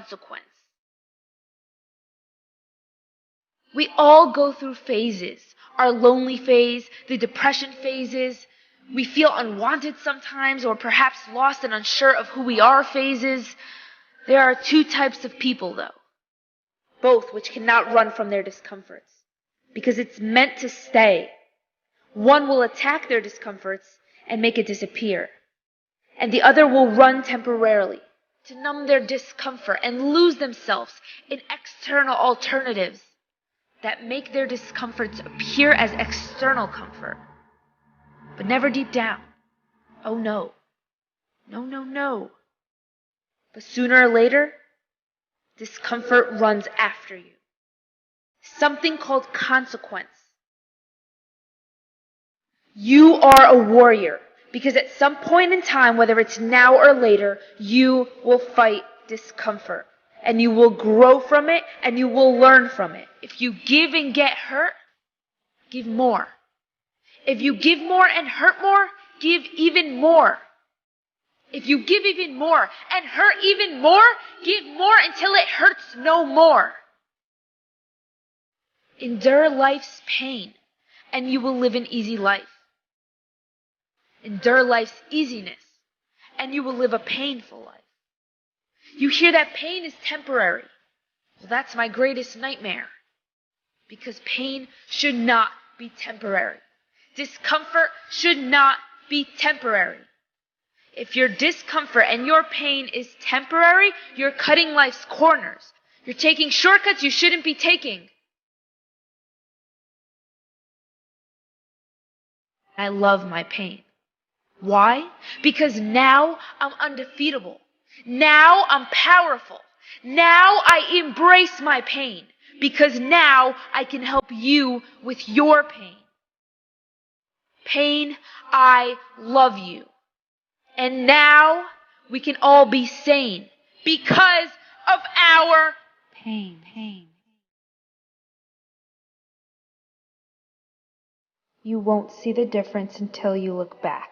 consequence. We all go through phases. Our lonely phase, the depression phases. We feel unwanted sometimes, or perhaps lost and unsure of who we are phases. There are two types of people, though, both which cannot run from their discomforts, because it's meant to stay. One will attack their discomforts and make it disappear, and the other will run temporarily to numb their discomfort and lose themselves in external alternatives that make their discomforts appear as external comfort, but never deep down. Oh no. No, no, no. But sooner or later, discomfort runs after you. Something called consequence. You are a warrior, because at some point in time, whether it's now or later, you will fight discomfort. And you will grow from it, and you will learn from it. If you give and get hurt, give more. If you give more and hurt more, give even more. If you give even more and hurt even more, give more until it hurts no more. Endure life's pain, and you will live an easy life. Endure life's easiness, and you will live a painful life. You hear that pain is temporary. Well, that's my greatest nightmare. Because pain should not be temporary. Discomfort should not be temporary. If your discomfort and your pain is temporary, you're cutting life's corners. You're taking shortcuts you shouldn't be taking. I love my pain. Why? Because now I'm undefeatable. Now I'm powerful. Now I embrace my pain, because now I can help you with your pain. Pain, I love you. And now we can all be sane because of our pain. You won't see the difference until you look back.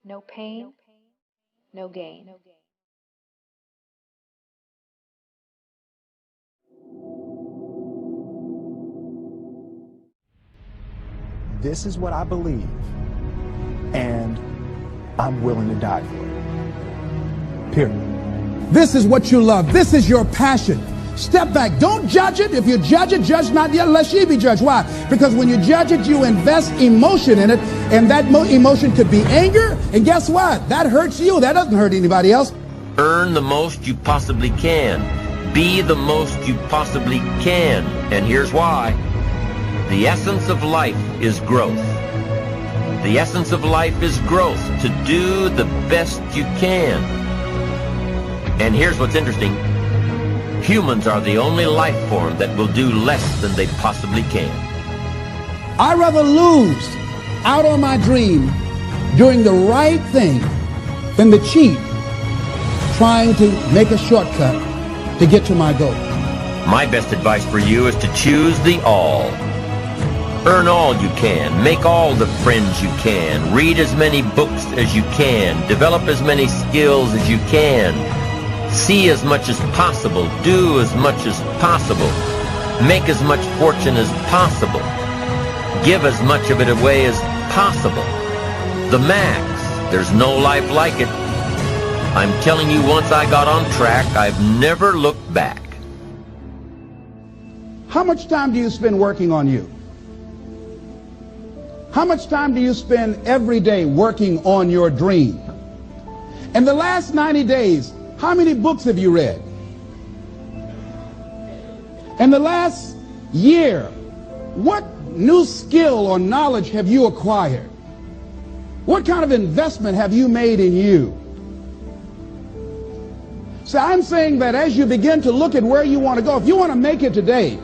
No pain, no gain. This is what I believe, and I'm willing to die for it. Period. This is what you love. This is your passion. Step back. Don't judge it. If you judge it, judge not yet, lest ye be judged. Why? Because when you judge it, you invest emotion in it, and that emotion could be anger. And guess what? That hurts you. That doesn't hurt anybody else. Earn the most you possibly can. Be the most you possibly can. And here's why. The essence of life is growth. The essence of life is growth, to do the best you can. And here's what's interesting. Humans are the only life form that will do less than they possibly can. I'd rather lose out on my dream doing the right thing than to cheat trying to make a shortcut to get to my goal. My best advice for you is to choose the all. Earn all you can. Make all the friends you can. Read as many books as you can. Develop as many skills as you can. See as much as possible. Do as much as possible. Make as much fortune as possible. Give as much of it away as possible. The max. There's no life like it. I'm telling you, once I got on track, I've never looked back. How much time do you spend working on you? How much time do you spend every day working on your dream? In the last 90 days, how many books have you read? In the last year, what new skill or knowledge have you acquired? What kind of investment have you made in you? So I'm saying that as you begin to look at where you want to go, if you want to make it today,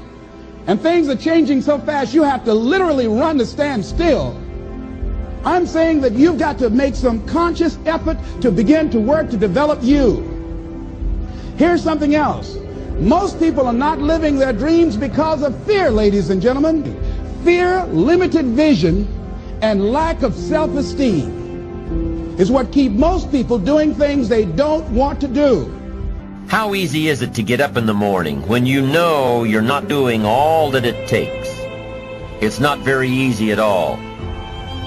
and things are changing so fast you have to literally run to stand still, I'm saying that you've got to make some conscious effort to begin to work to develop you. Here's something else. Most people are not living their dreams because of fear, ladies and gentlemen. Fear, limited vision, and lack of self-esteem is what keep most people doing things they don't want to do. How easy is it to get up in the morning when you know you're not doing all that it takes? It's not very easy at all.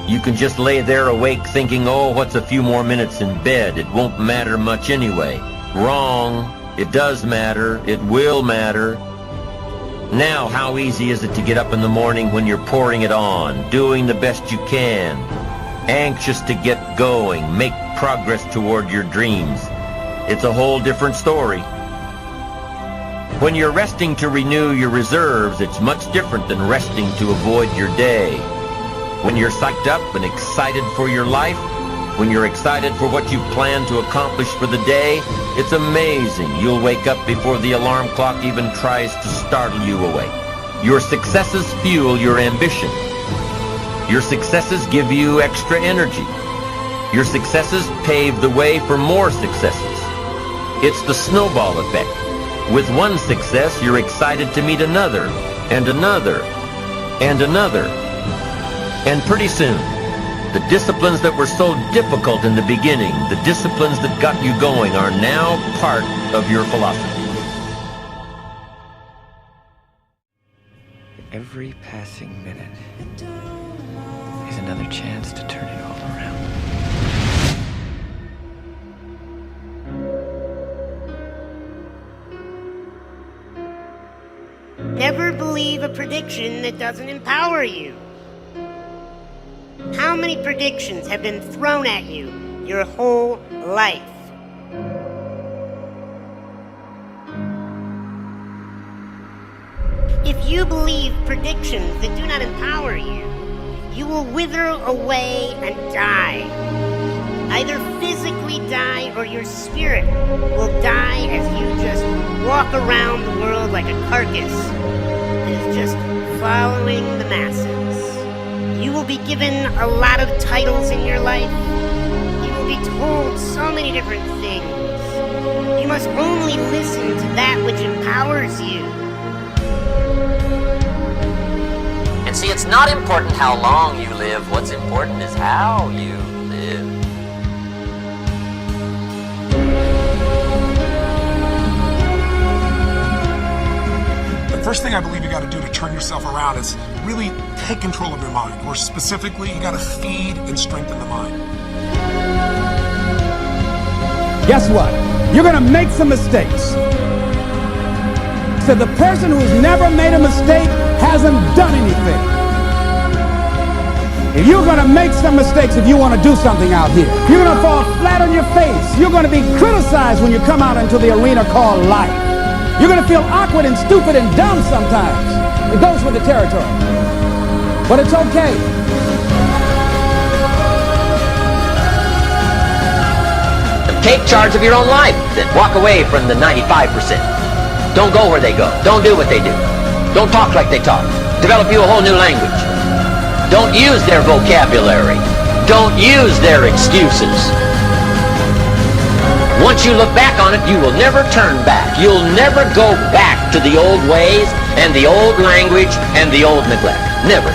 You can just lay there awake thinking, oh, what's a few more minutes in bed? It won't matter much anyway. Wrong. It does matter. It will matter. Now, how easy is it to get up in the morning when you're pouring it on, doing the best you can, anxious to get going, make progress toward your dreams? It's a whole different story. When you're resting to renew your reserves, it's much different than resting to avoid your day. When you're psyched up and excited for your life, when you're excited for what you plan to accomplish for the day, it's amazing. You'll wake up before the alarm clock even tries to startle you awake. Your successes fuel your ambition. Your successes give you extra energy. Your successes pave the way for more successes. It's the snowball effect. With one success, you're excited to meet another, and another, and another. And pretty soon, the disciplines that were so difficult in the beginning, the disciplines that got you going, are now part of your philosophy. Every passing minute is another chance to turn it all around. Never believe a prediction that doesn't empower you. How many predictions have been thrown at you your whole life? If you believe predictions that do not empower you, you will wither away and die. Either physically die or your spirit will die as you just walk around the world like a carcass that is just following the masses. You will be given a lot of titles in your life. You will be told so many different things. You must only listen to that which empowers you. And see, it's not important how long you live. What's important is how you live. The first thing I believe you got to do to turn yourself around is really take control of your mind, or specifically, you got to feed and strengthen the mind. Guess what? You're going to make some mistakes. So the person who's never made a mistake hasn't done anything. If you're going to make some mistakes if you want to do something out here, you're going to fall flat on your face. You're going to be criticized when you come out into the arena called life. You're going to feel awkward and stupid and dumb sometimes. It goes with the territory. But it's okay. Take charge of your own life. Then walk away from the 95%. Don't go where they go. Don't do what they do. Don't talk like they talk. Develop you a whole new language. Don't use their vocabulary. Don't use their excuses. Once you look back on it, you will never turn back. You'll never go back to the old ways and the old language and the old neglect. Never.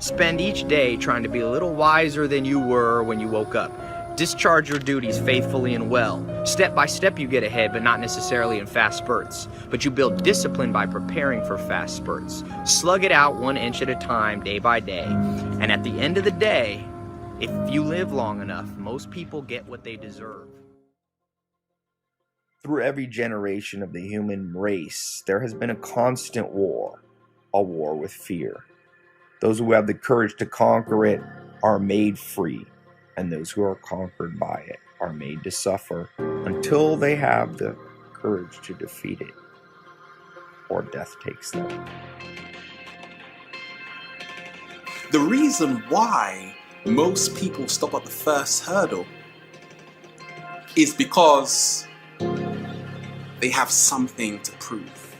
Spend each day trying to be a little wiser than you were when you woke up. Discharge your duties faithfully and well. Step by step you get ahead, but not necessarily in fast spurts. But you build discipline by preparing for fast spurts. Slug it out 1 inch at a time, day by day. And at the end of the day, if you live long enough, most people get what they deserve. Through every generation of the human race, there has been a constant war, a war with fear. Those who have the courage to conquer it are made free, and those who are conquered by it are made to suffer until they have the courage to defeat it, or death takes them. The reason why most people stop at the first hurdle is because they have something to prove.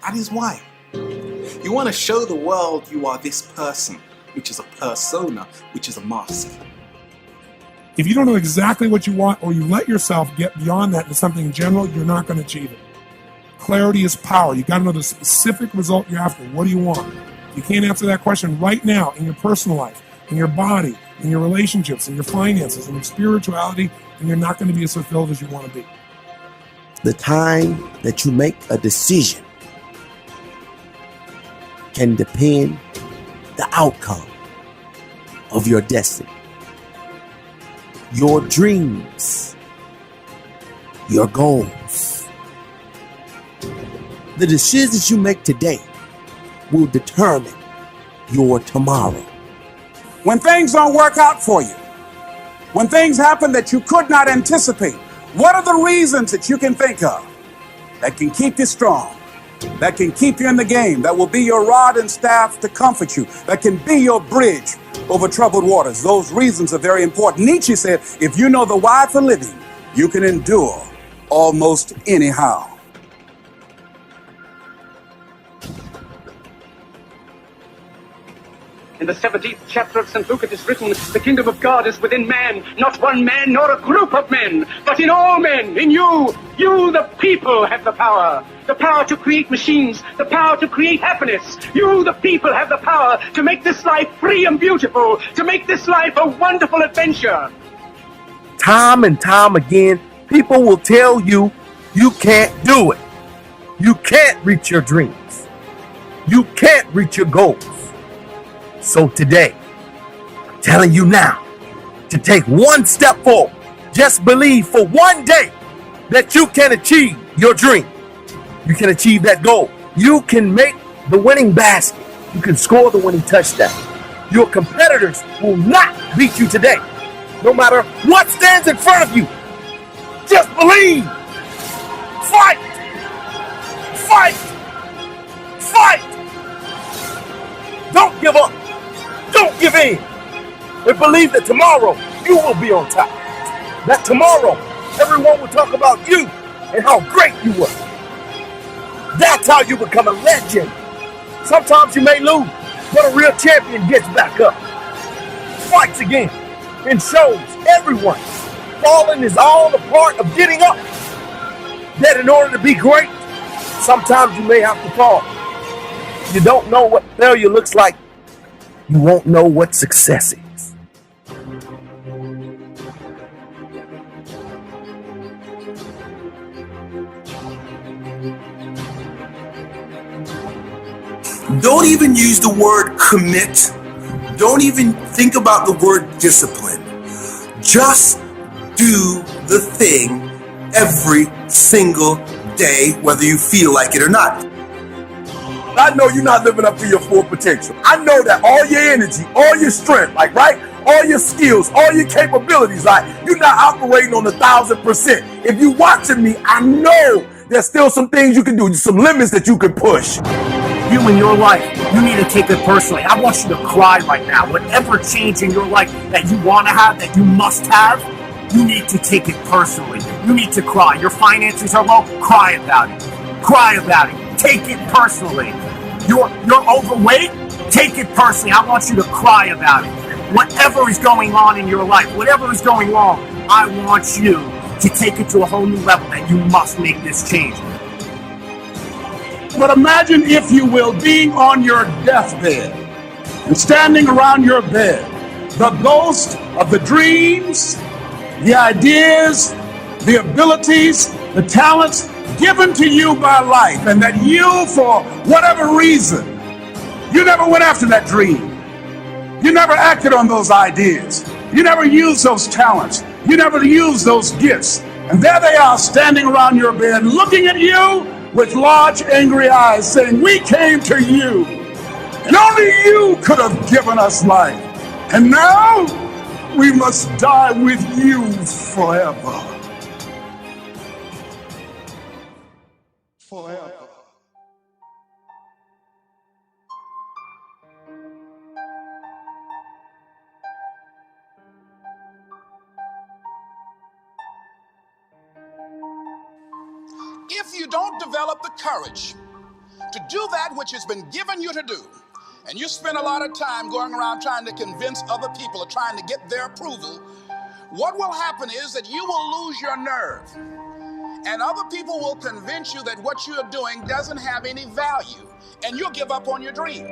That is why. You want to show the world you are this person, which is a persona, which is a mask. If you don't know exactly what you want, or you let yourself get beyond that into something general, you're not going to achieve it. Clarity is power. You got to know the specific result you're after. What do you want? You can't answer that question right now in your personal life, in your body, in your relationships, in your finances, in your spirituality, and you're not going to be as fulfilled as you want to be. The time that you make a decision can depend the outcome of your destiny. Your dreams, your goals. The decisions you make today will determine your tomorrow. When things don't work out for you, when things happen that you could not anticipate, what are the reasons that you can think of that can keep you strong, that can keep you in the game, that will be your rod and staff to comfort you, that can be your bridge over troubled waters? Those reasons are very important. Nietzsche said, if you know the why for living, you can endure almost anyhow. In the 17th chapter of St. Luke it is written, the kingdom of God is within man, not one man nor a group of men, but in all men, in you. You, the people, have the power to create machines, the power to create happiness. You, the people, have the power to make this life free and beautiful, to make this life a wonderful adventure. Time and time again, people will tell you, you can't do it. You can't reach your dreams. You can't reach your goals. So today, I'm telling you now to take one step forward. Just believe for one day that you can achieve your dream. You can achieve that goal. You can make the winning basket. You can score the winning touchdown. Your competitors will not beat you today, no matter what stands in front of you. Just believe. Fight. Fight. Fight. Don't give up. Don't give in. And believe that tomorrow you will be on top. That tomorrow everyone will talk about you and how great you were. That's how you become a legend. Sometimes you may lose, but a real champion gets back up, fights again, and shows everyone falling is all a part of getting up. That in order to be great, sometimes you may have to fall. You don't know what failure looks like. You won't know what success is. Don't even use the word commit. Don't even think about the word discipline. Just do the thing every single day, whether you feel like it or not. I know you're not living up to your full potential. I know that all your energy, all your strength, all your skills, all your capabilities, you're not operating on 1,000%. If you're watching me, I know there's still some things you can do, some limits that you can push. You in your life, you need to take it personally. I want you to cry right now. Whatever change in your life that you want to have, that you must have, you need to take it personally. You need to cry. Your finances are low, cry about it. Cry about it. Take it personally. You're overweight, take it personally. I want you to cry about it. Whatever is going on in your life, whatever is going wrong, I want you to take it to a whole new level that you must make this change. But imagine, if you will, being on your deathbed and standing around your bed, the ghost of the dreams, the ideas, the abilities, the talents given to you by life, and that you, for whatever reason, you never went after that dream. You never acted on those ideas. You never used those talents. You never used those gifts. And there they are standing around your bed looking at you with large angry eyes saying, we came to you and only you could have given us life. And now we must die with you forever. Forever. If you don't develop the courage to do that which has been given you to do, and you spend a lot of time going around trying to convince other people or trying to get their approval, what will happen is that you will lose your nerve. And other people will convince you that what you're doing doesn't have any value. And you'll give up on your dream.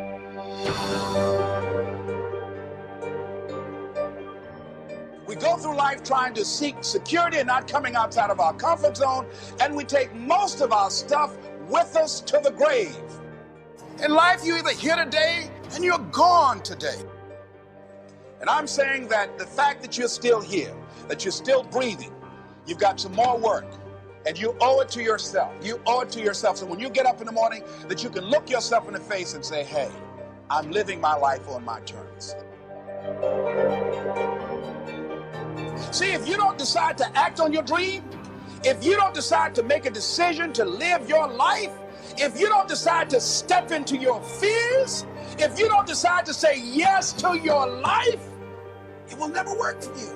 We go through life trying to seek security and not coming outside of our comfort zone. And we take most of our stuff with us to the grave. In life, you're either here today and you're gone today. And I'm saying that the fact that you're still here, that you're still breathing, you've got some more work. And you owe it to yourself. You owe it to yourself. So when you get up in the morning, that you can look yourself in the face and say, hey, I'm living my life on my terms. See, if you don't decide to act on your dream, if you don't decide to make a decision to live your life, if you don't decide to step into your fears, if you don't decide to say yes to your life, it will never work for you.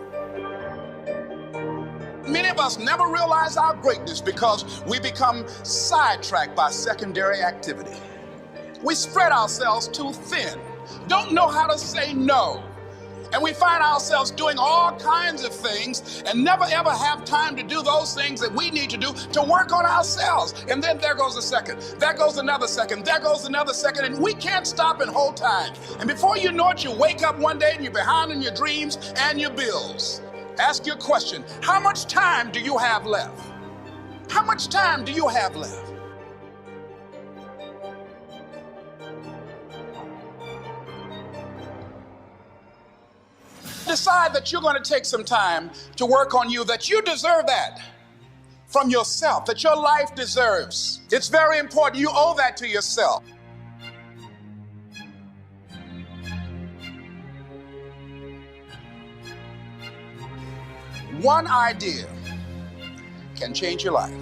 Many of us never realize our greatness because we become sidetracked by secondary activity. We spread ourselves too thin, don't know how to say no. And we find ourselves doing all kinds of things and never ever have time to do those things that we need to do to work on ourselves. And then there goes a second, there goes another second, there goes another second, and we can't stop and hold time. And before you know it, you wake up one day and you're behind on your dreams and your bills. Ask your question, how much time do you have left? How much time do you have left? Decide that you're going to take some time to work on you, that you deserve that from yourself, that your life deserves. It's very important. You owe that to yourself. One idea can change your life.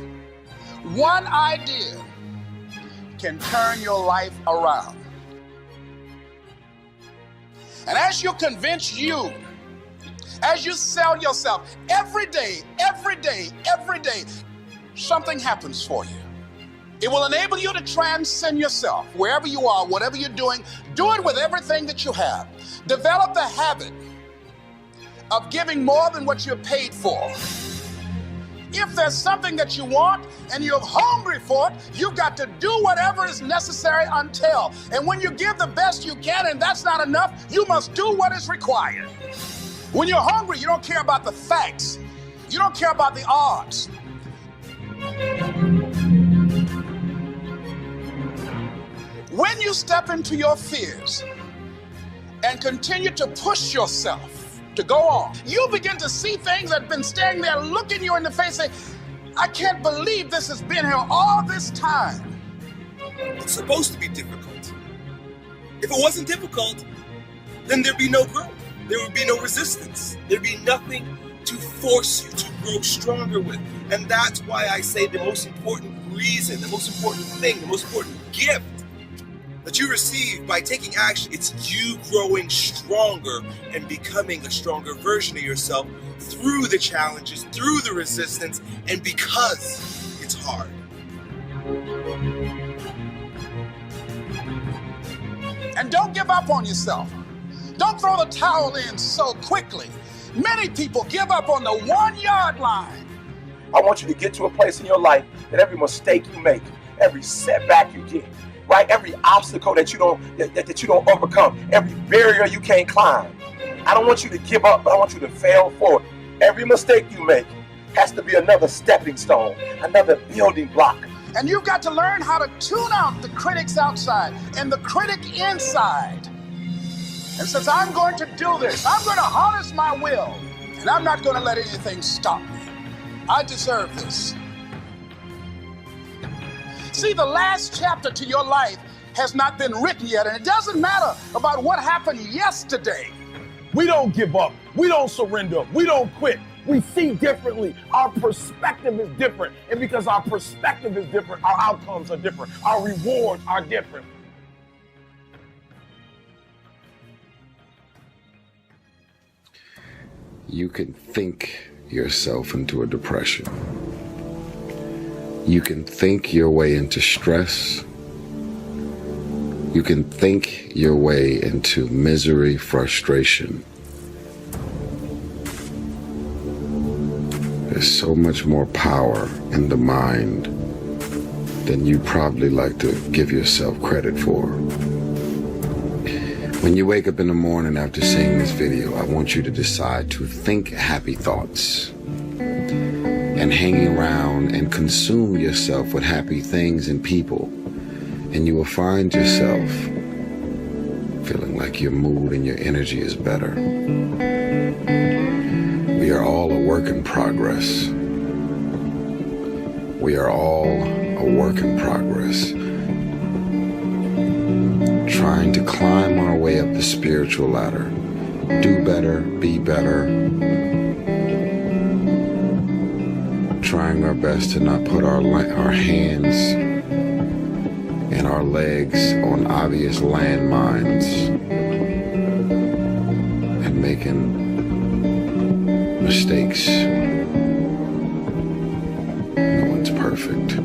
One idea can turn your life around. And as you convince you, as you sell yourself, every day, something happens for you. It will enable you to transcend yourself wherever you are, whatever you're doing. Do it with everything that you have. Develop the habit of giving more than what you're paid for. If there's something that you want and you're hungry for it, you've got to do whatever is necessary until. And when you give the best you can and that's not enough, you must do what is required. When you're hungry, you don't care about the facts. You don't care about the odds. When you step into your fears and continue to push yourself to go on, you begin to see things that have been standing there looking you in the face and say, I can't believe this has been here all this time. It's supposed to be difficult. If it wasn't difficult, then there'd be no growth. There would be no resistance. There'd be nothing to force you to grow stronger with. And that's why I say the most important reason, the most important thing, the most important gift that you receive by taking action, it's you growing stronger and becoming a stronger version of yourself through the challenges, through the resistance, and because it's hard. And don't give up on yourself. Don't throw the towel in so quickly. Many people give up on the 1 yard line. I want you to get to a place in your life that every mistake you make, every setback you get, right? Every obstacle that you don't overcome, every barrier you can't climb. I don't want you to give up, but I want you to fail forward. Every mistake you make has to be another stepping stone, another building block. And you've got to learn how to tune out the critics outside and the critic inside. And since I'm going to do this, I'm going to harness my will, and I'm not going to let anything stop me. I deserve this. See, the last chapter to your life has not been written yet, and it doesn't matter about what happened yesterday. We don't give up. We don't surrender. We don't quit. We see differently. Our perspective is different. And because our perspective is different, our outcomes are different. Our rewards are different. You can think yourself into a depression. You can think your way into stress. You can think your way into misery, frustration. There's so much more power in the mind than you probably like to give yourself credit for. When you wake up in the morning after seeing this video, I want you to decide to think happy thoughts and hang around and consume yourself with happy things and people, and you will find yourself feeling like your mood and your energy is better. We are all a work in progress. We are all a work in progress, trying to climb our way up the spiritual ladder, do better, be better, trying our best to not put our hands and our legs on obvious landmines and making mistakes. No one's perfect.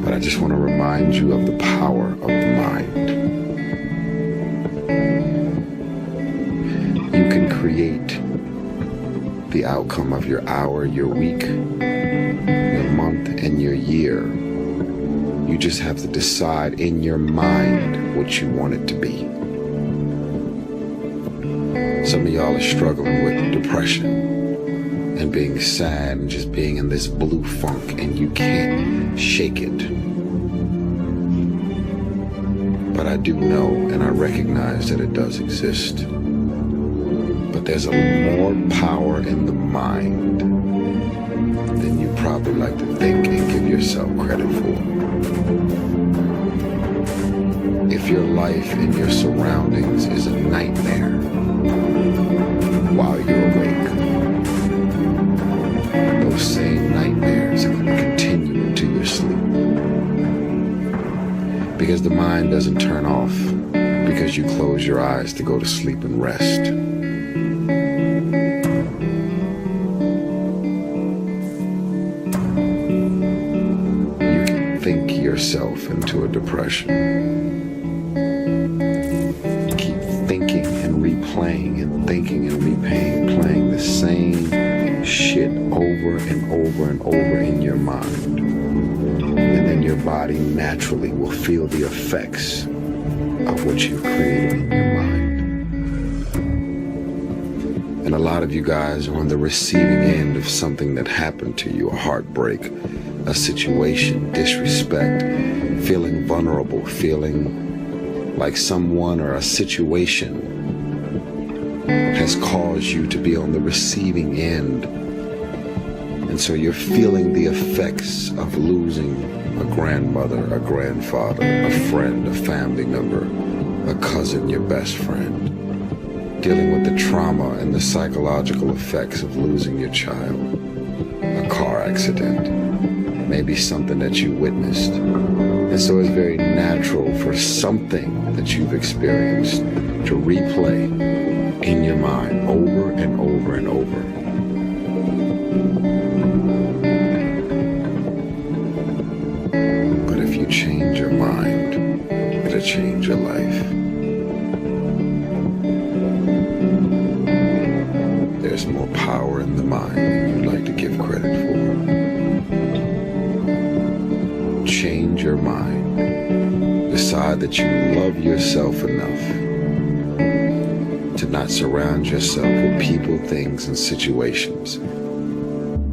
But I just want to remind you of the power of the mind. You can create the outcome of your hour, your week, your month, and your year. You just have to decide in your mind what you want it to be. Some of y'all are struggling with depression and being sad and just being in this blue funk, and you can't shake it. But I do know and I recognize that it does exist. But there's more power in the mind than you probably like to think and give yourself credit for. If your life and your surroundings is a nightmare while you're awake, those same nightmares are going to continue into your sleep. Because the mind doesn't turn off because you close your eyes to go to sleep and rest. You can think yourself into a depression. Keep thinking and replaying and thinking and replaying the same shit over and over and over in your mind. And then your body naturally will feel the effects of what you've created in your mind. And a lot of you guys are on the receiving end of something that happened to you, a heartbreak, a situation, disrespect, feeling vulnerable, feeling like someone or a situation has caused you to be on the receiving end. And so you're feeling the effects of losing a grandmother, a grandfather, a friend, a family member, a cousin, your best friend. Dealing with the trauma and the psychological effects of losing your child. A car accident. Maybe something that you witnessed. And so it's very natural for something that you've experienced to replay in your mind over and over and over. But if you change your mind, it'll change your life. There's more power in the mind than you'd like to give credit for. Change your mind. Decide that you love yourself enough to not surround yourself with people, things, and situations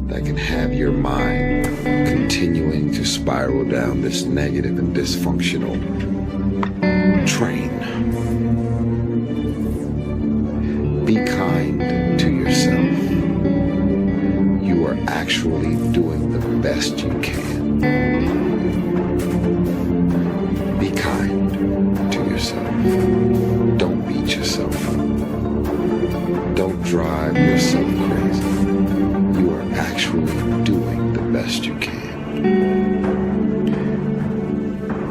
that can have your mind continuing to spiral down this negative and dysfunctional train. Be kind to yourself. You are actually doing the best you can. Be kind to yourself. Don't beat yourself up. Don't drive yourself crazy. You are actually doing the best you can.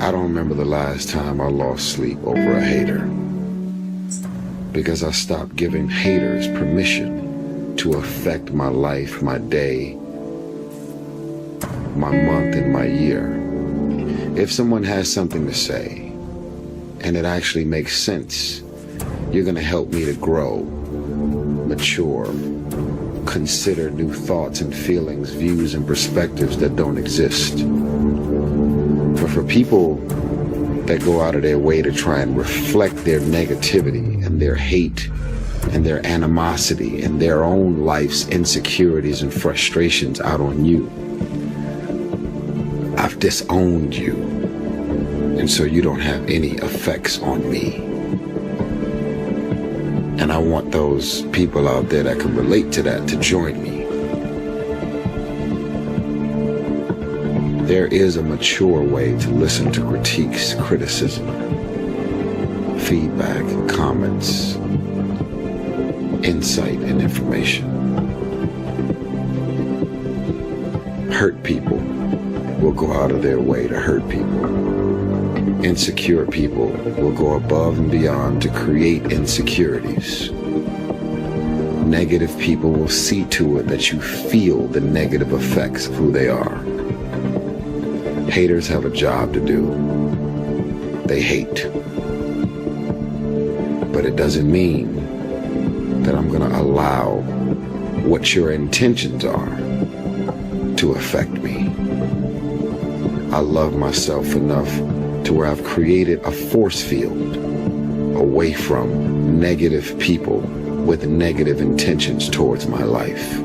I don't remember the last time I lost sleep over a hater, because I stopped giving haters permission to affect my life, my day, my month, and my year. If someone has something to say and it actually makes sense, you're going to help me to grow. mature, consider new thoughts and feelings, views and perspectives that don't exist. But for people that go out of their way to try and reflect their negativity and their hate and their animosity and their own life's insecurities and frustrations out on you, I've disowned you, and so you don't have any effects on me. And I want those people out there that can relate to that to join me. There is a mature way to listen to critiques, criticism, feedback, comments, insight, and information. Hurt people will go out of their way to hurt people. Insecure people will go above and beyond to create insecurities. Negative people will see to it that you feel the negative effects of who they are. Haters have a job to do. They hate. But it doesn't mean that I'm going to allow what your intentions are to affect me. I love myself enough to where I've created a force field away from negative people with negative intentions towards my life.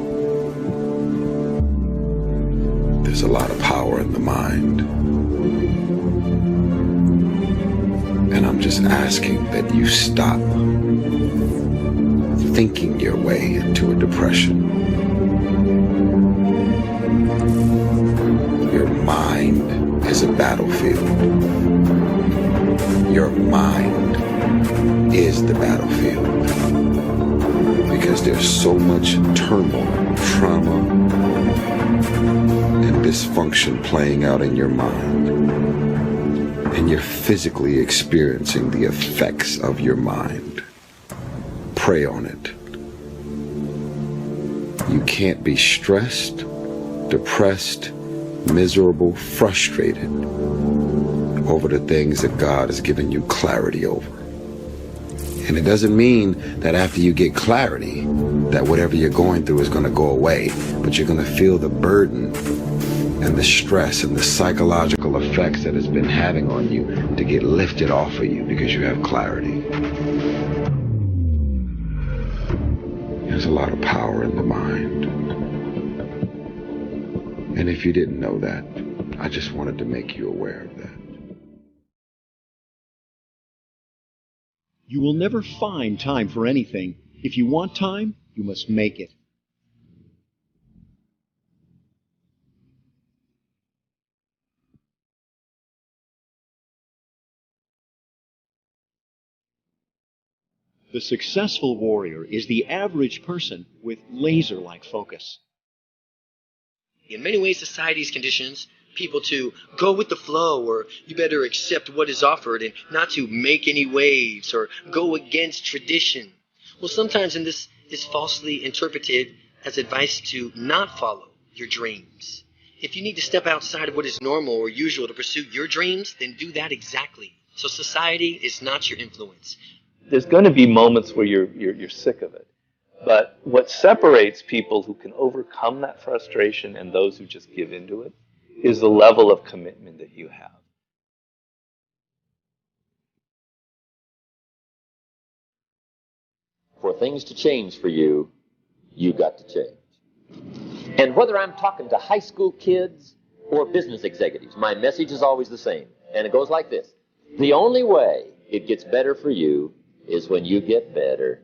There's a lot of power in the mind. And I'm just asking that you stop thinking your way into a depression. Your mind is a battlefield. Your mind is the battlefield. Because there's so much turmoil, trauma, and dysfunction playing out in your mind. And you're physically experiencing the effects of your mind. Pray on it. You can't be stressed, depressed, miserable, frustrated over the things that God has given you clarity over. And it doesn't mean that after you get clarity, that whatever you're going through is going to go away, but you're going to feel the burden and the stress and the psychological effects that it's been having on you to get lifted off of you because you have clarity. There's a lot of power in the mind. And if you didn't know that, I just wanted to make you aware of that. You will never find time for anything. If you want time, you must make it. The successful warrior is the average person with laser-like focus. In many ways, society's conditions people to go with the flow, or you better accept what is offered and not to make any waves or go against tradition. Well, sometimes this is falsely interpreted as advice to not follow your dreams. If you need to step outside of what is normal or usual to pursue your dreams, then do that exactly. So society is not your influence. There's going to be moments where you're sick of it. But what separates people who can overcome that frustration and those who just give into it is the level of commitment that you have. For things to change for you, you got to change. And whether I'm talking to high school kids or business executives, my message is always the same. And it goes like this. The only way it gets better for you is when you get better.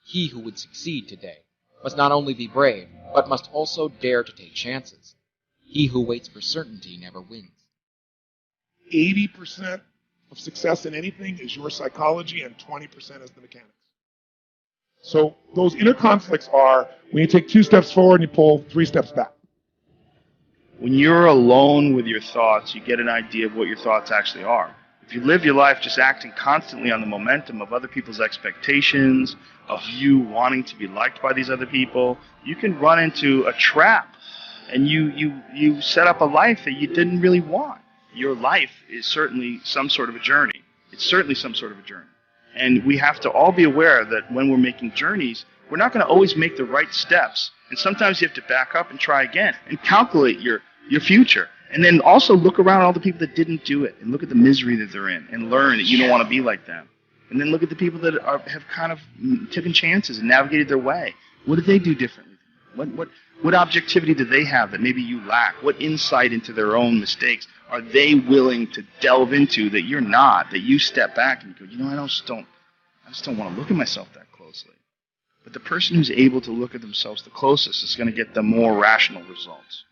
He who would succeed today must not only be brave, but must also dare to take chances. He who waits for certainty never wins. 80% of success in anything is your psychology, and 20% is the mechanics. So those inner conflicts are when you take 2 steps forward and you pull 3 steps back. When you're alone with your thoughts, you get an idea of what your thoughts actually are. If you live your life just acting constantly on the momentum of other people's expectations, of you wanting to be liked by these other people, you can run into a trap, and you set up a life that you didn't really want. Your life is certainly some sort of a journey. It's certainly some sort of a journey. And we have to all be aware that when we're making journeys, we're not going to always make the right steps. And sometimes you have to back up and try again and calculate your future. And then also look around at all the people that didn't do it and look at the misery that they're in and learn that you don't want to be like them. And then look at the people that have kind of taken chances and navigated their way. What did they do differently? What objectivity do they have that maybe you lack? What insight into their own mistakes are they willing to delve into that you're not, that you step back and go, I just don't want to look at myself that closely. But the person who's able to look at themselves the closest is going to get the more rational results.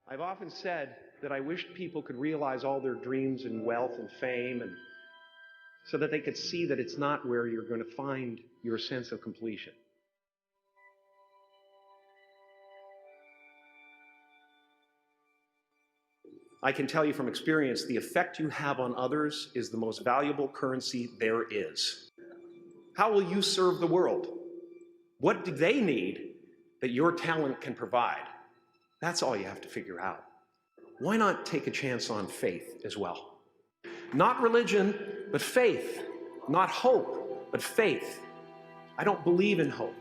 I've often said that I wished people could realize all their dreams and wealth and fame, and so that they could see that it's not where you're going to find your sense of completion. I can tell you from experience, the effect you have on others is the most valuable currency there is. How will you serve the world? What do they need that your talent can provide? That's all you have to figure out. Why not take a chance on faith as well? Not religion, but faith. Not hope, but faith. I don't believe in hope.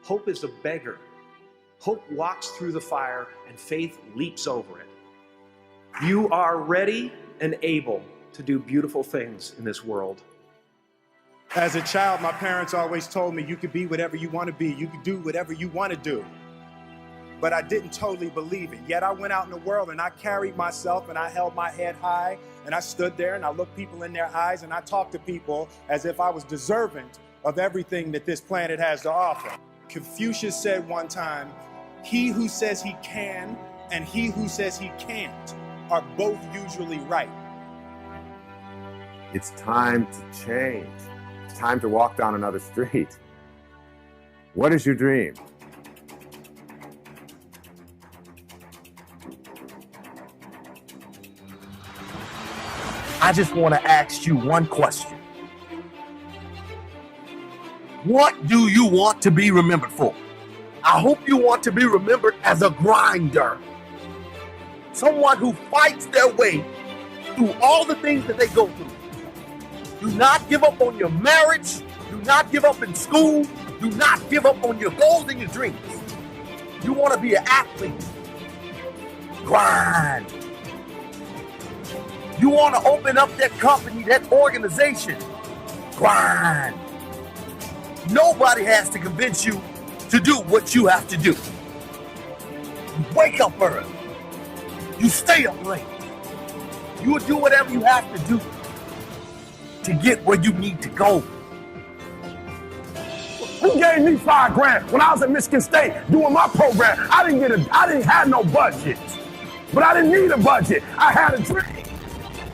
Hope is a beggar. Hope walks through the fire and faith leaps over it. You are ready and able to do beautiful things in this world. As a child, my parents always told me you could be whatever you want to be. You could do whatever you want to do. But I didn't totally believe it. Yet I went out in the world and I carried myself and I held my head high and I stood there and I looked people in their eyes and I talked to people as if I was deserving of everything that this planet has to offer. Confucius said one time, he who says he can and he who says he can't are both usually right. It's time to change. It's time to walk down another street. What is your dream? I just want to ask you one question. What do you want to be remembered for? I hope you want to be remembered as a grinder. Someone who fights their way through all the things that they go through. Do not give up on your marriage. Do not give up in school. Do not give up on your goals and your dreams. You want to be an athlete. Grind. You want to open up that company, that organization. Grind. Nobody has to convince you to do what you have to do. You wake up early. You stay up late. You will do whatever you have to do to get where you need to go. Who gave me $5 grand when I was at Michigan State doing my program? I didn't have no budget, but I didn't need a budget. I had a dream.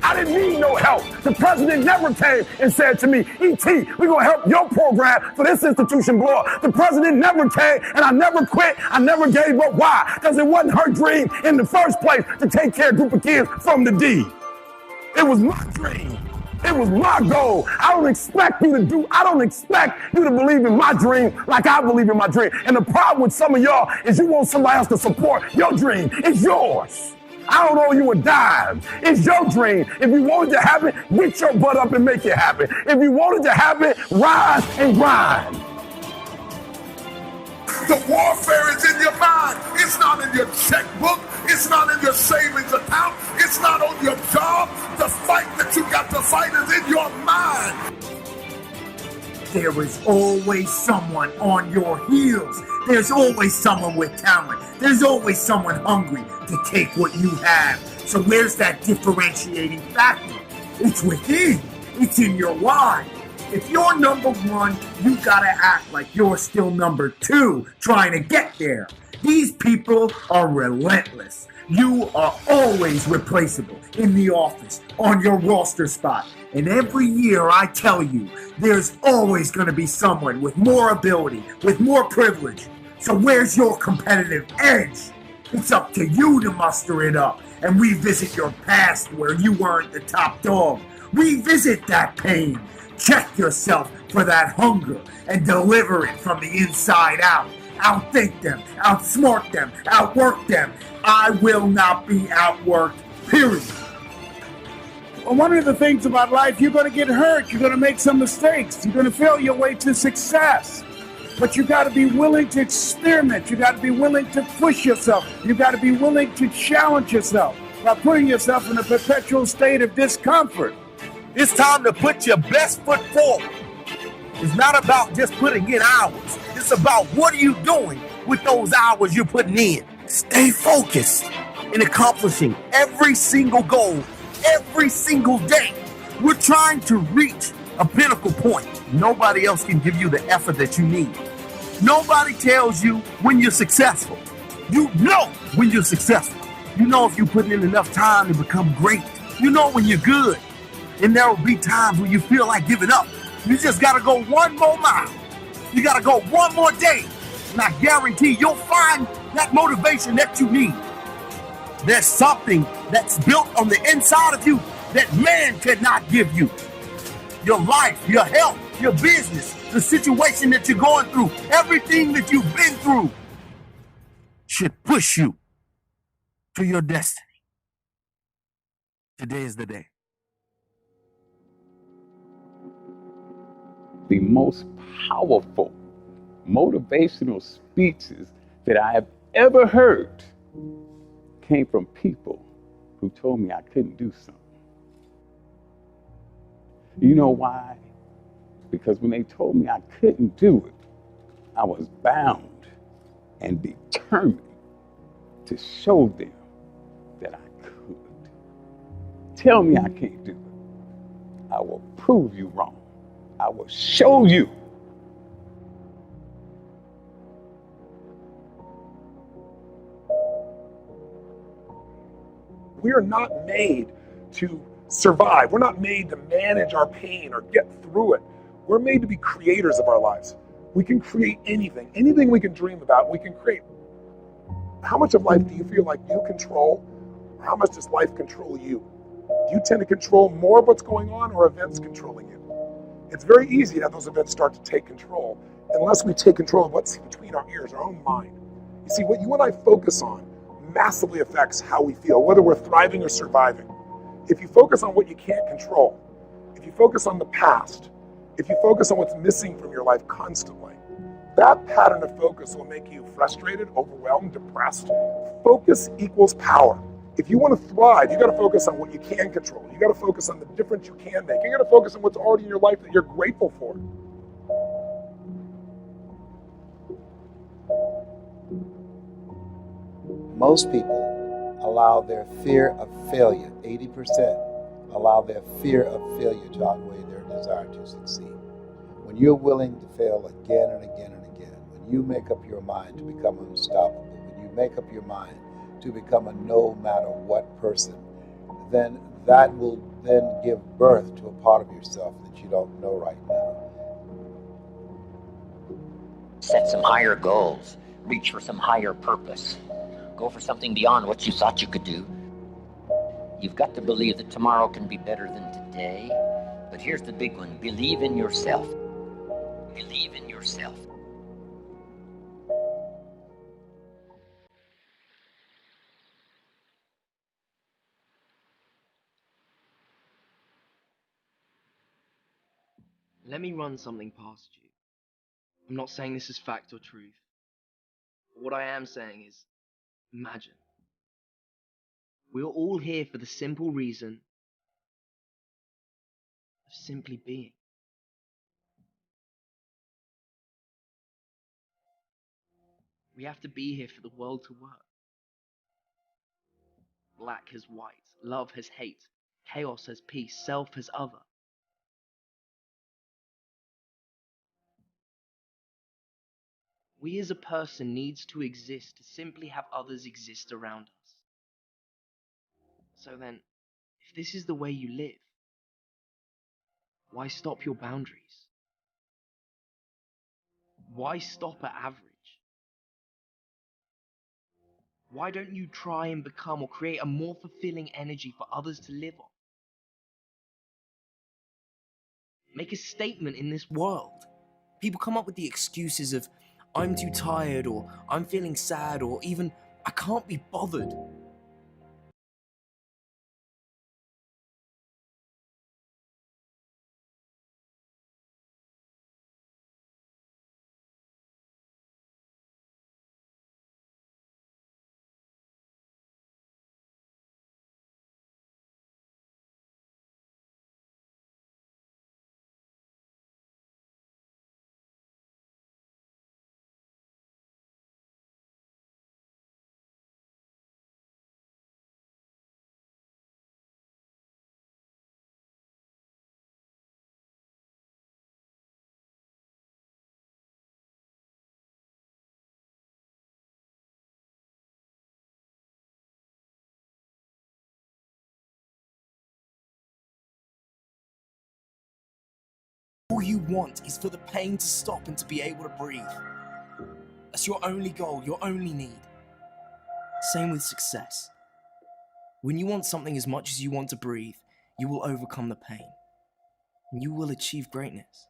I didn't need no help. The president never came and said to me, E.T., we're going to help your program for this institution blow up. The president never came, and I never quit. I never gave up. Why? Because it wasn't her dream in the first place to take care of a group of kids from the D. It was my dream. It was my goal. I don't expect you to believe in my dream like I believe in my dream. And the problem with some of y'all is you want somebody else to support your dream. It's yours. I don't owe you a dime. It's your dream. If you want it to happen, get your butt up and make it happen. If you want it to happen, rise and grind. The warfare is in your mind. It's not in your checkbook. It's not in your savings account. It's not on your job. The fight that you got to fight is in your mind. There is always someone on your heels. There's always someone with talent. There's always someone hungry to take what you have. So where's that differentiating factor? It's within. It's in your why. If you're number one, you gotta act like you're still number two, trying to get there. These people are relentless. You are always replaceable in the office, on your roster spot. And every year I tell you, there's always gonna be someone with more ability, with more privilege. So where's your competitive edge? It's up to you to muster it up and revisit your past where you weren't the top dog. Revisit that pain. Check yourself for that hunger and deliver it from the inside out. Outthink them, outsmart them, outwork them. I will not be outworked, period. Well, one of the things about life, you're going to get hurt. You're going to make some mistakes. You're going to fail your way to success. But you got to be willing to experiment. You got to be willing to push yourself. You got to be willing to challenge yourself by putting yourself in a perpetual state of discomfort. It's time to put your best foot forward. It's not about just putting in hours. It's about what are you doing with those hours you're putting in. Stay focused in accomplishing every single goal, every single day. We're trying to reach a pinnacle point. Nobody else can give you the effort that you need. Nobody tells you when you're successful. You know when you're successful. You know if you put in enough time to become great. You know when you're good. And there will be times when you feel like giving up. You just got to go one more mile. You got to go one more day. And I guarantee you'll find that motivation that you need. There's something that's built on the inside of you that man cannot give you. Your life, your health, your business, the situation that you're going through, everything that you've been through should push you to your destiny. Today is the day. The most powerful motivational speeches that I have ever heard came from people who told me I couldn't do something. You know why? Because when they told me I couldn't do it, I was bound and determined to show them that I could. Tell me I can't do it. I will prove you wrong. I will show you. We are not made to survive. We're not made to manage our pain or get through it. We're made to be creators of our lives. We can create anything. Anything we can dream about, we can create. How much of life do you feel like you control? Or how much does life control you? Do you tend to control more of what's going on or events controlling you? It's very easy to have those events start to take control unless we take control of what's between our ears, our own mind. You see, what you and I focus on massively affects how we feel, whether we're thriving or surviving. If you focus on what you can't control, if you focus on the past, if you focus on what's missing from your life constantly, that pattern of focus will make you frustrated, overwhelmed, depressed. Focus equals power. If you want to thrive, you got to focus on what you can control. You got to focus on the difference you can make. You got to focus on what's already in your life that you're grateful for. Most people allow their fear of failure, 80%, allow their fear of failure to outweigh their desire to succeed. When you're willing to fail again and again and again, when you make up your mind to become unstoppable, when you make up your mind to become a no matter what person, then that will then give birth to a part of yourself that you don't know right now. Set some higher goals. Reach for some higher purpose. Go for something beyond what you thought you could do. You've got to believe that tomorrow can be better than today. But here's the big one. Believe in yourself. Believe in yourself. Let me run something past you. I'm not saying this is fact or truth. But what I am saying is, imagine. We're all here for the simple reason of simply being. We have to be here for the world to work. Black has white, love has hate, chaos has peace, self has other. We as a person needs to exist to simply have others exist around us. So then, if this is the way you live, why stop your boundaries? Why stop at average? Why don't you try and become or create a more fulfilling energy for others to live on? Make a statement in this world. People come up with the excuses of, I'm too tired, or I'm feeling sad, or even, I can't be bothered. All you want is for the pain to stop and to be able to breathe. That's your only goal, your only need. Same with success. When you want something as much as you want to breathe, you will overcome the pain. And you will achieve greatness.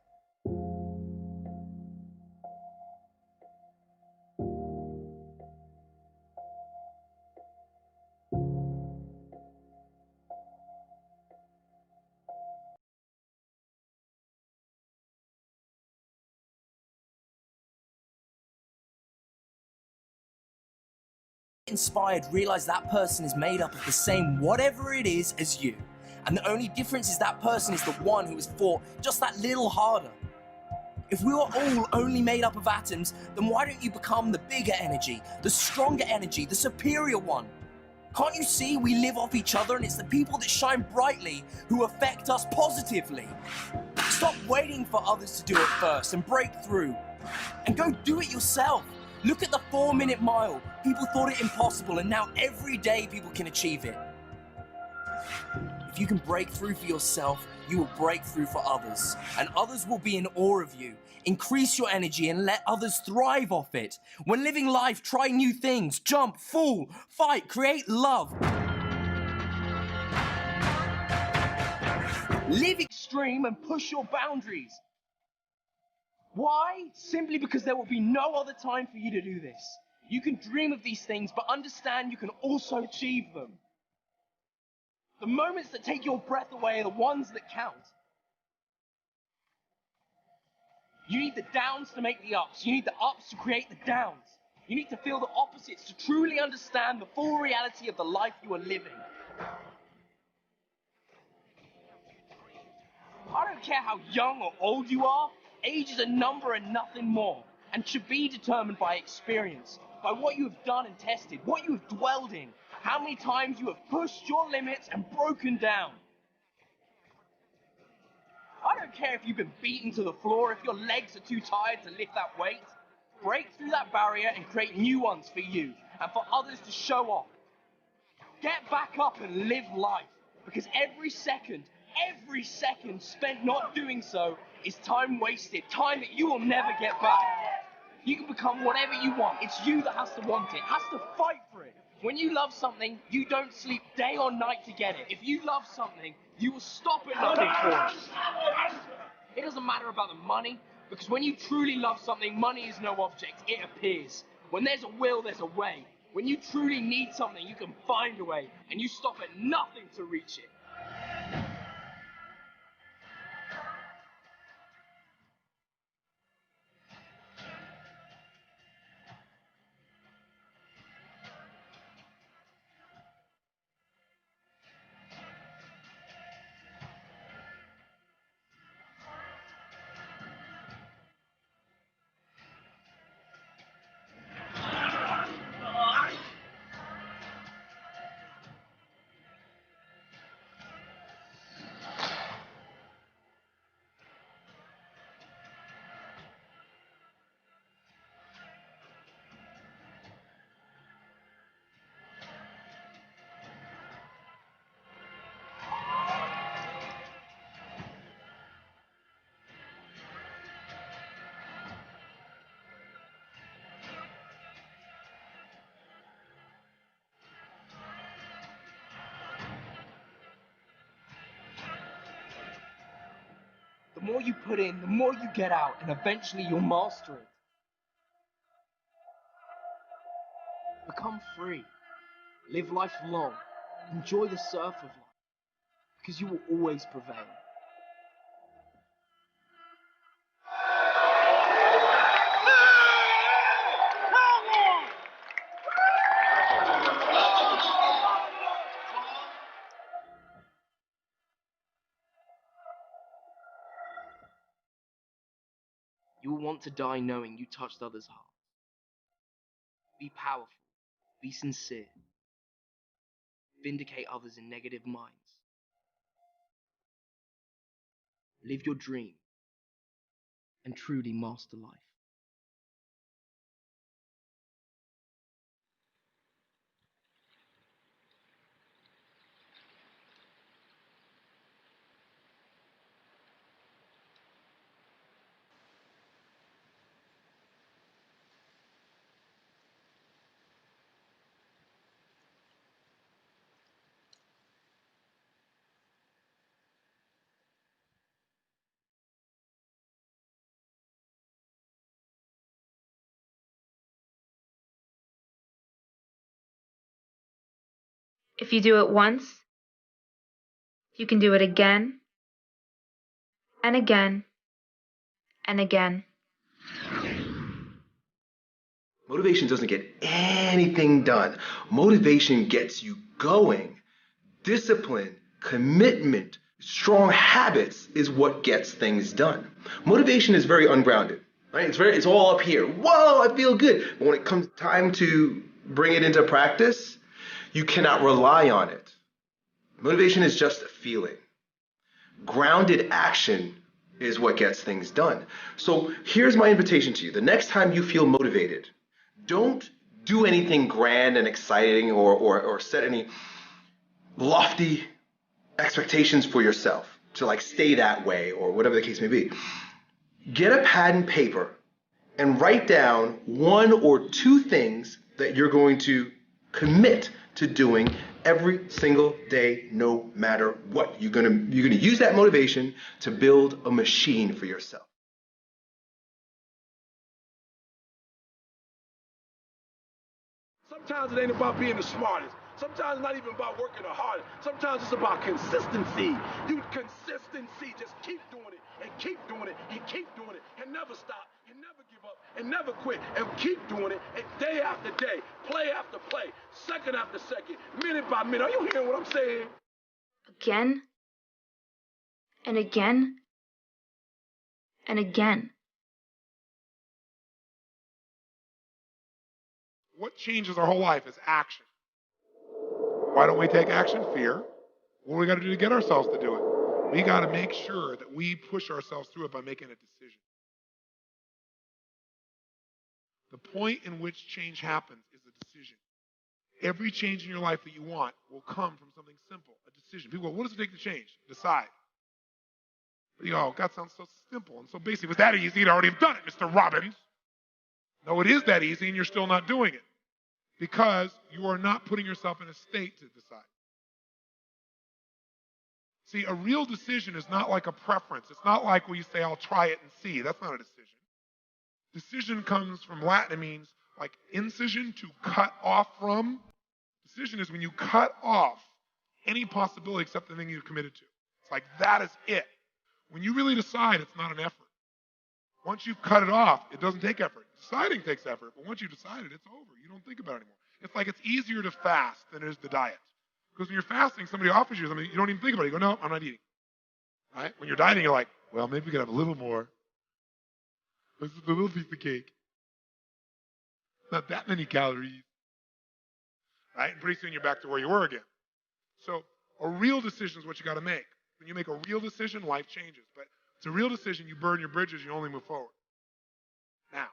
Inspired, realize that person is made up of the same whatever it is as you. And the only difference is that person is the one who has fought just that little harder. If we were all only made up of atoms, then why don't you become the bigger energy, the stronger energy, the superior one? Can't you see we live off each other, and it's the people that shine brightly who affect us positively? Stop waiting for others to do it first and break through. And go do it yourself. Look at the 4-minute mile. People thought it impossible, and now every day people can achieve it. If you can break through for yourself, you will break through for others, and others will be in awe of you. Increase your energy and let others thrive off it. When living life, try new things, jump, fall, fight, create love. Live extreme and push your boundaries. Why? Simply because there will be no other time for you to do this. You can dream of these things, but understand you can also achieve them. The moments that take your breath away are the ones that count. You need the downs to make the ups. You need the ups to create the downs. You need to feel the opposites to truly understand the full reality of the life you are living. I don't care how young or old you are. Age is a number and nothing more, and should be determined by experience, by what you have done and tested, what you have dwelled in, how many times you have pushed your limits and broken down. I don't care if you've been beaten to the floor, if your legs are too tired to lift that weight. Break through that barrier and create new ones for you and for others to show off. Get back up and live life, because every second spent not doing so is time wasted, time that you will never get back. You can become whatever you want. It's you that has to want it, has to fight for it. When you love something, you don't sleep day or night to get it. If you love something, you will stop at nothing for it. It doesn't matter about the money, because when you truly love something, money is no object, it appears. When there's a will, there's a way. When you truly need something, you can find a way, and you stop at nothing to reach it. The more you put in, the more you get out, and eventually you'll master it. Become free. Live life long. Enjoy the surf of life. Because you will always prevail. You will want to die knowing you touched others' hearts. Be powerful. Be sincere. Vindicate others in negative minds. Live your dream. And truly master life. If you do it once, you can do it again and again and again. Motivation doesn't get anything done. Motivation gets you going. Discipline, commitment, strong habits is what gets things done. Motivation is very ungrounded, right? It's all up here. Whoa, I feel good. But when it comes time to bring it into practice, you cannot rely on it. Motivation is just a feeling. Grounded action is what gets things done. So here's my invitation to you. The next time you feel motivated, don't do anything grand and exciting or set any lofty expectations for yourself to like stay that way or whatever the case may be. Get a pad and paper and write down 1 or 2 things that you're going to commit to doing every single day, no matter what. You're gonna use that motivation to build a machine for yourself. Sometimes it ain't about being the smartest. Sometimes it's not even about working the hardest. Sometimes it's about consistency. Consistency. Just keep doing it and keep doing it and keep doing it and never stop and never give up and never quit and keep doing it and day after day, play after play, second after second, minute by minute. Are you hearing what I'm saying? Again and again and again. What changes our whole life is action. Why don't we take action? Fear. What do we got to do to get ourselves to do it? We got to make sure that we push ourselves through it by making a decision. The point in which change happens is a decision. Every change in your life that you want will come from something simple, a decision. People go, what does it take to change? Decide. But you go, oh, God, sounds so simple and so basic. If it was that easy, you'd already have done it, Mr. Robbins. No, it is that easy, and you're still not doing it because you are not putting yourself in a state to decide. See, a real decision is not like a preference. It's not like where you say, I'll try it and see. That's not a decision. Decision comes from Latin. It means like incision, to cut off from. Decision is when you cut off any possibility except the thing you've committed to. It's like that is it. When you really decide, it's not an effort. Once you've cut it off, it doesn't take effort. Deciding takes effort, but once you've decided, it's over. You don't think about it anymore. It's like it's easier to fast than it is to diet. Because when you're fasting, somebody offers you something, you don't even think about it. You go, no, I'm not eating. Right? When you're dieting, you're like, well, maybe we could have a little more. This is a little piece of cake. Not that many calories. Right? And pretty soon you're back to where you were again. So a real decision is what you got to make. When you make a real decision, life changes. But it's a real decision, you burn your bridges, you only move forward. Now,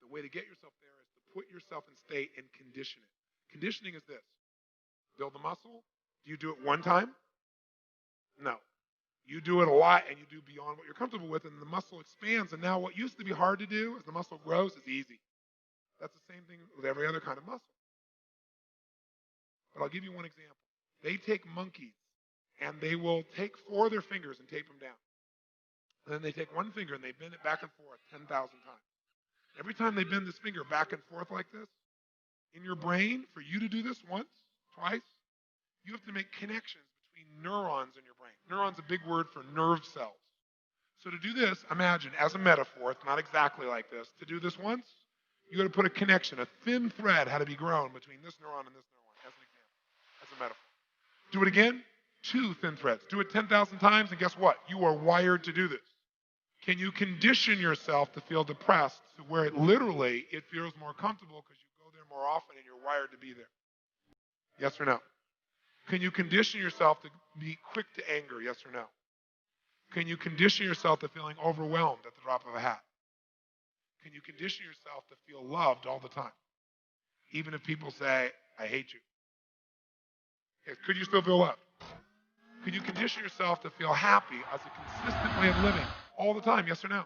the way to get yourself there is to put yourself in state and condition it. Conditioning is this. Build the muscle. Do you do it one time? No. You do it a lot and you do beyond what you're comfortable with, and the muscle expands, and now what used to be hard to do as the muscle grows is easy. That's the same thing with every other kind of muscle. But I'll give you one example. They take monkeys and they will take 4 of their fingers and tape them down. And then they take one finger and they bend it back and forth 10,000 times. Every time they bend this finger back and forth like this, in your brain, for you to do this once, twice, you have to make connections between neurons in your brain. Neuron's a big word for nerve cells. So to do this, imagine, as a metaphor, it's not exactly like this. To do this once, you got to put a connection, a thin thread had to be grown between this neuron and this neuron, as an example, as a metaphor. Do it again, 2 thin threads. Do it 10,000 times, and guess what? You are wired to do this. Can you condition yourself to feel depressed to where it feels more comfortable because you go there more often and you're wired to be there? Yes or no? Can you condition yourself to be quick to anger? Yes or no? Can you condition yourself to feeling overwhelmed at the drop of a hat? Can you condition yourself to feel loved all the time? Even if people say, I hate you. Yes, could you still feel loved? Could you condition yourself to feel happy as a consistent way of living all the time? Yes or no?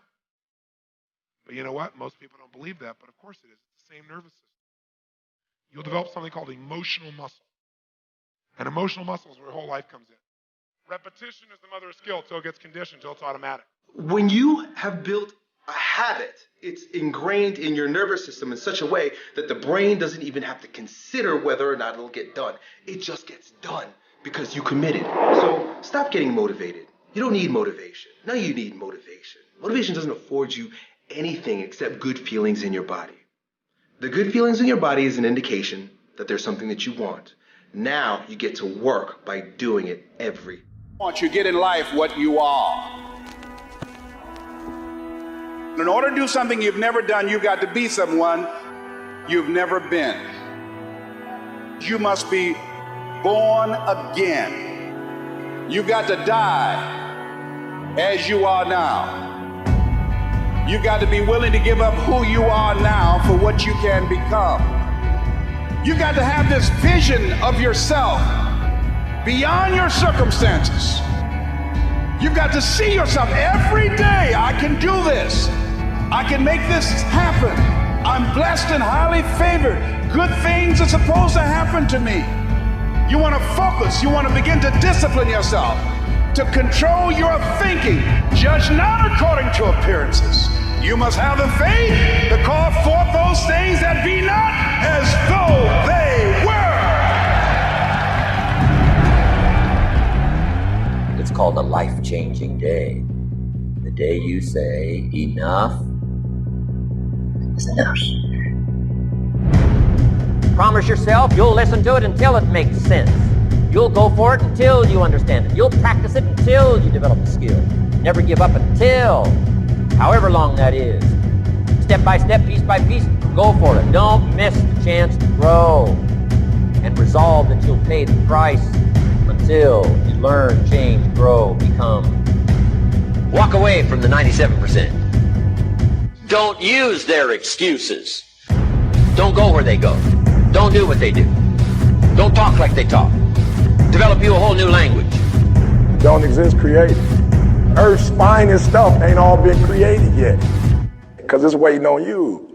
But you know what? Most people don't believe that, but of course it is. It's the same nervous system. You'll develop something called emotional muscle. And emotional muscle is where your whole life comes in. Repetition is the mother of skill until it gets conditioned, until it's automatic. When you have built a habit, it's ingrained in your nervous system in such a way that the brain doesn't even have to consider whether or not it'll get done. It just gets done because you committed. So stop getting motivated. You don't need motivation. Now you need motivation. Motivation doesn't afford you anything except good feelings in your body. The good feelings in your body is an indication that there's something that you want. Now you get to work by doing it every day. You get in life what you are. In order to do something you've never done, you've got to be someone you've never been. You must be born again. You've got to die as you are now. You've got to be willing to give up who you are now for what you can become. You've got to have this vision of yourself beyond your circumstances. You've got to see yourself every day. I can do this. I can make this happen. I'm blessed and highly favored. Good things are supposed to happen to me. You want to focus. You want to begin to discipline yourself, to control your thinking. Judge not according to appearances. You must have the faith to call forth those things that be not as though they were. It's called a life-changing day. The day you say, enough is enough. Promise yourself you'll listen to it until it makes sense. You'll go for it until you understand it. You'll practice it until you develop the skill. Never give up until, however long that is. Step by step, piece by piece, go for it. Don't miss the chance to grow. And resolve that you'll pay the price until you learn, change, grow, become. Walk away from the 97%. Don't use their excuses. Don't go where they go. Don't do what they do. Don't talk like they talk. Develop you a whole new language. Don't exist, created. Earth's finest stuff ain't all been created yet. Because it's waiting on you.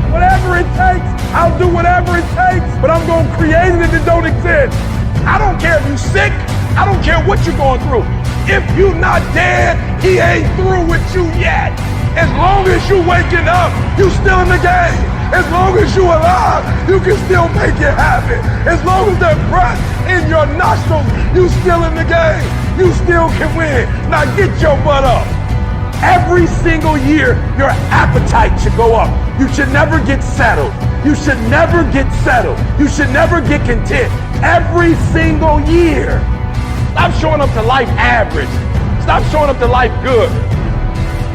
Whatever it takes, I'll do whatever it takes, but I'm going to create it if it don't exist. I don't care if you're sick. I don't care what you're going through. If you're not dead, he ain't through with you yet. As long as you waking up, you still in the game. As long as you alive, you can still make it happen. As long as there's breath in your nostrils, you still in the game. You still can win. Now get your butt up. Every single year, your appetite should go up. You should never get settled. You should never get settled. You should never get content. Every single year. Stop showing up to life average. Stop showing up to life good.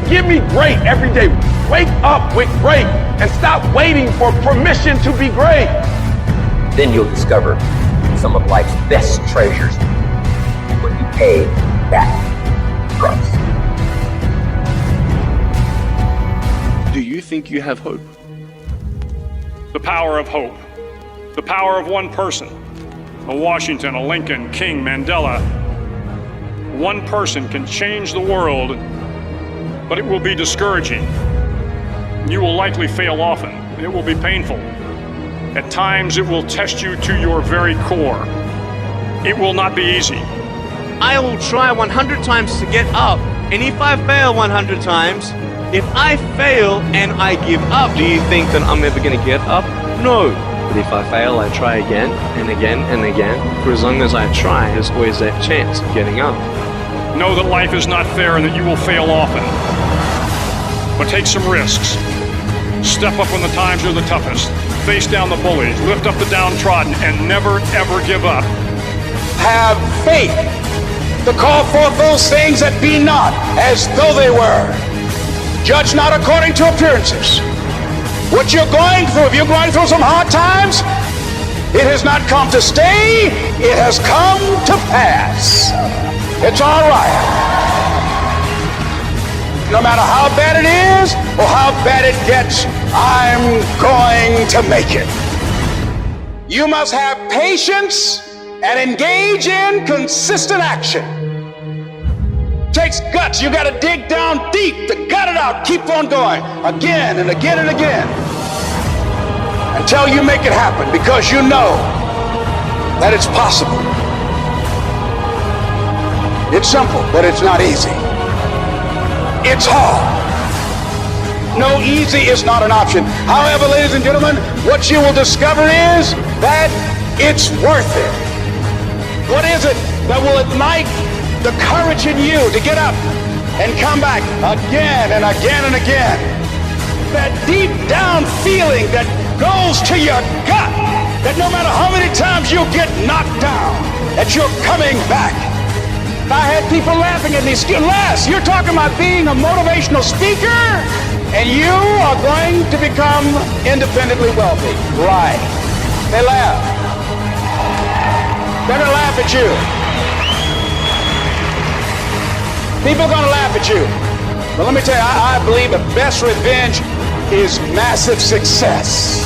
Give me great every day. Wake up with great and stop waiting for permission to be great. Then you'll discover some of life's best treasures when you pay that price. Do you think you have hope? The power of hope. The power of one person. A Washington, a Lincoln, King, Mandela. One person can change the world, but it will be discouraging. You will likely fail often. It will be painful. At times, it will test you to your very core. It will not be easy. I will try 100 times to get up, And if I fail 100 times, if I fail and I give up, do you think that I'm ever going to get up? No. But if I fail, I try again and again and again. For as long as I try, there's always that chance of getting up. Know that life is not fair and that you will fail often. But take some risks. Step up when the times are the toughest. Face down the bullies, lift up the downtrodden, and never ever give up. Have faith to call forth those things that be not as though they were. Judge not according to appearances. What you're going through, if you're going through some hard times, it has not come to stay, it has come to pass. It's all right. No matter how bad it is or how bad it gets, I'm going to make it. You must have patience and engage in consistent action. Takes guts. You got to dig down deep to gut it out. Keep on going again and again and again until you make it happen, because you know that it's possible. It's simple, but it's not easy. It's hard. No, easy is not an option. However, ladies and gentlemen, what you will discover is that it's worth it. What is it that will ignite the courage in you to get up and come back again and again and again? That deep down feeling that goes to your gut, that no matter how many times you get knocked down, that you're coming back. I had people laughing at me. Les, you're talking about being a motivational speaker and you are going to become independently wealthy. Right. They laugh. They're going to laugh at you. People are going to laugh at you. But let me tell you, I believe the best revenge is massive success.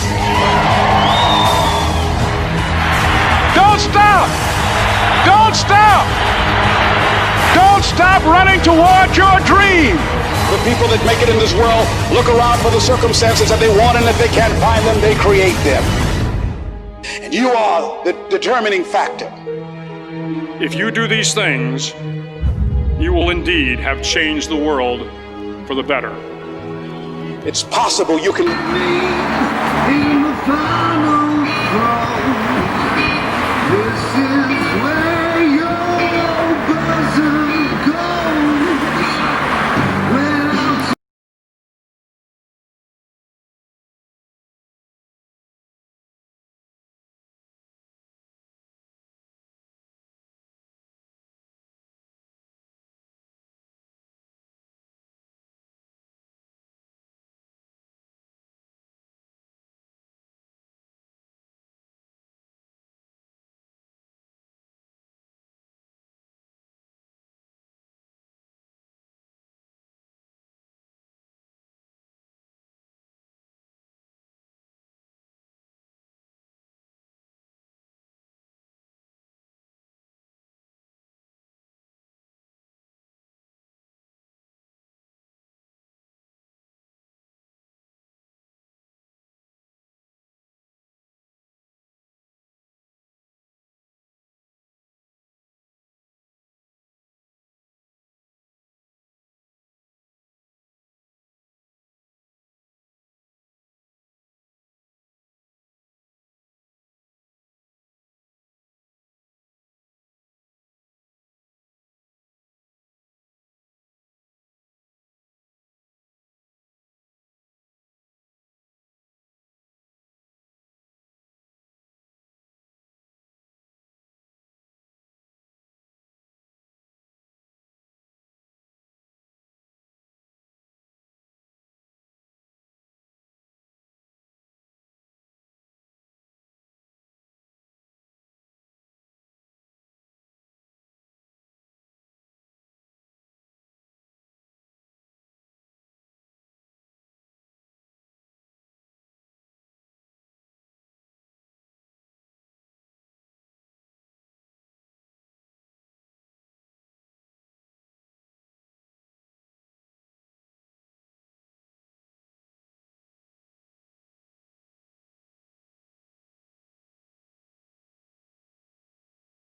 Don't stop! Don't stop! Don't stop running toward your dream! The people that make it in this world look around for the circumstances that they want, and if they can't find them, they create them. And you are the determining factor. If you do these things, you will indeed have changed the world for the better. It's possible you can